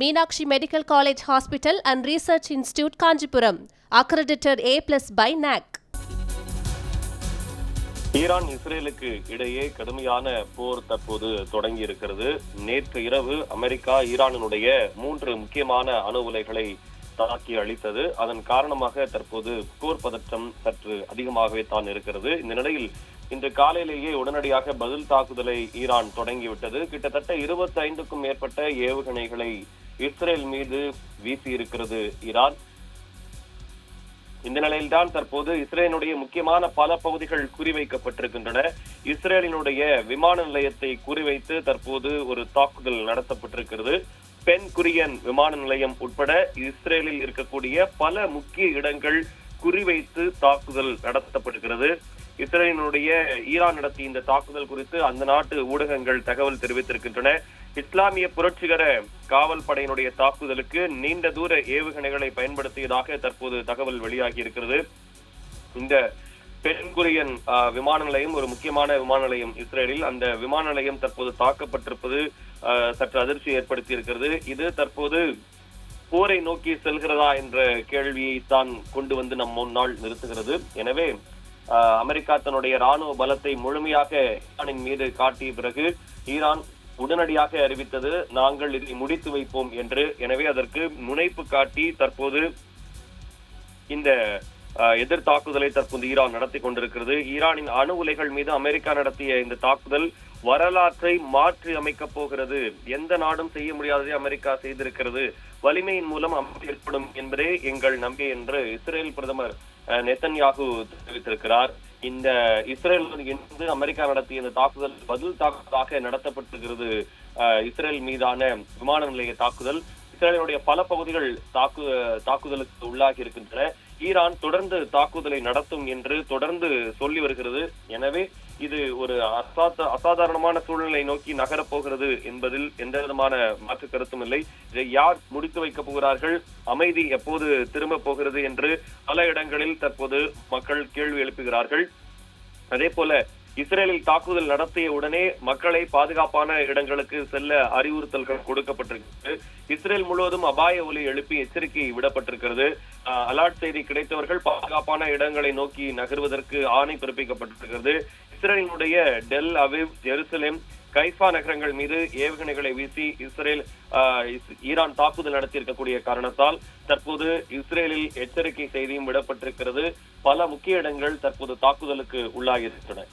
Meenakshi Medical College Hospital and Research Institute, Kanjipuram, accredited A+ by NAC. Iran இஸ்ரேலுக்கு இடையே கடுமையான போர் தற்போது தொடங்கி இருக்கிறது. நேற்று இரவு அமெரிக்கா ஈரானினுடைய 3 முக்கியமான அணு உலைகளை தாக்கி அளித்தது. அதன் காரணமாக தற்போது போர் பதற்றம் சற்று அதிகமாகவே தான் இருக்கிறது. இந்த நிலையில் இன்று காலையிலேயே உடனடியாக பதில் தாக்குதலை ஈரான் தொடங்கிவிட்டது. கிட்டத்தட்ட 25க்கும் மேற்பட்ட ஏவுகணைகளை இஸ்ரேல் மீது வீசி இருக்கிறது ஈரான். இந்த நிலையில்தான் தற்போது இஸ்ரேலினுடைய முக்கியமான பல பகுதிகள் குறிவைக்கப்பட்டிருக்கின்றன. இஸ்ரேலினுடைய விமான நிலையத்தை குறிவைத்து தற்போது ஒரு தாக்குதல் நடத்தப்பட்டிருக்கிறது. பென் குரியன் விமான நிலையம் உட்பட இஸ்ரேலில் இருக்கக்கூடிய பல முக்கிய இடங்கள் குறிவைத்து தாக்குதல் நடத்தப்படுகிறது. இஸ்ரேலினுடைய ஈரான் நடத்திய இந்த தாக்குதல் குறித்து அந்த நாட்டு ஊடகங்கள் தகவல் தெரிவித்திருக்கின்றன. இஸ்லாமிய புரட்சிகர காவல் படையினுடைய தாக்குதலுக்கு நீண்ட தூர ஏவுகணைகளை பயன்படுத்தியதாக தற்போது தகவல் வெளியாகி இருக்கிறது. இந்த பென்குரியன் விமான நிலையம் ஒரு முக்கியமான விமான நிலையம் இஸ்ரேலில். அந்த விமான நிலையம் தற்போது தாக்கப்பட்டிருப்பது சற்று அதிர்ச்சி ஏற்படுத்தி இருக்கிறது. இது தற்போது போரை நோக்கி செல்கிறதா என்ற கேள்வியை தான் கொண்டு வந்து நம் முன்னால் நிறுத்துகிறது. எனவே அமெரிக்கா தன்னுடைய ராணுவ பலத்தை முழுமையாக ஈரானின் மீது காட்டிய பிறகு ஈரான் உடனடியாக அறிவித்தது, நாங்கள் இதை முடித்து வைப்போம் என்று. எனவே அதற்கு முனைப்பு காட்டி தற்போது இந்த எதிர் தாக்குதலை தற்போது ஈரான் நடத்தி கொண்டிருக்கிறது. ஈரானின் அணு உலைகள் மீது அமெரிக்கா நடத்திய இந்த தாக்குதல் வரலாற்றை மாற்றி அமைக்கப் போகிறது. எந்த நாடும் செய்ய முடியாததை அமெரிக்கா செய்திருக்கிறது. வலிமையின் மூலம் அமைதி ஏற்படும் என்பதே எங்கள் நம்பிக்கை என்று இஸ்ரேல் பிரதமர் நெத்தன்யாகு தெரிவித்திருக்கிறார். இந்த இஸ்ரேல் இன்று அமெரிக்கா நடத்திய இந்த தாக்குதல் பதில் தாக்குதலாக நடத்தப்பட்டிருக்கிறது. இஸ்ரேல் மீதான விமான நிலைய தாக்குதல். இஸ்ரேலினுடைய பல பகுதிகள் தாக்குதலுக்கு உள்ளாகி இருக்கின்றன. ஈரான் தொடர்ந்து தாக்குதலை நடத்தும் என்று தொடர்ந்து சொல்லி வருகிறது. எனவே இது ஒரு அசாதாரணமான சூழ்நிலை நோக்கி நகரப் போகிறது என்பதில் எந்த விதமான மாற்று கருத்தும் இல்லை. இதை யார் முடித்து வைக்கப் போகிறார்கள், அமைதி எப்போது திரும்ப போகிறது என்று பல இடங்களில் தற்போது மக்கள் கேள்வி எழுப்புகிறார்கள். அதே போல இஸ்ரேலில் தாக்குதல் நடத்திய உடனே மக்களை பாதுகாப்பான இடங்களுக்கு செல்ல அறிவுறுத்தல்கள் கொடுக்கப்பட்டிருக்கிறது. இஸ்ரேல் முழுவதும் அபாய ஒலி எழுப்பி எச்சரிக்கை விடப்பட்டிருக்கிறது. அலர்ட் செய்தி கிடைத்தவர்கள் பாதுகாப்பான இடங்களை நோக்கி நகர்வதற்கு ஆணை பிறப்பிக்கப்பட்டிருக்கிறது. இஸ்ரேலினுடைய டெல் அவிவ், ஜெருசலேம், கைஃபா நகரங்கள் மீது ஏவுகணைகளை வீசி ஈரான் தாக்குதல் நடத்தியிருக்கக்கூடிய காரணத்தால் தற்போது இஸ்ரேலில் எச்சரிக்கை செய்தியும் விடப்பட்டிருக்கிறது. பல முக்கிய இடங்கள் தற்போது தாக்குதலுக்கு உள்ளாகியிருக்கின்றன.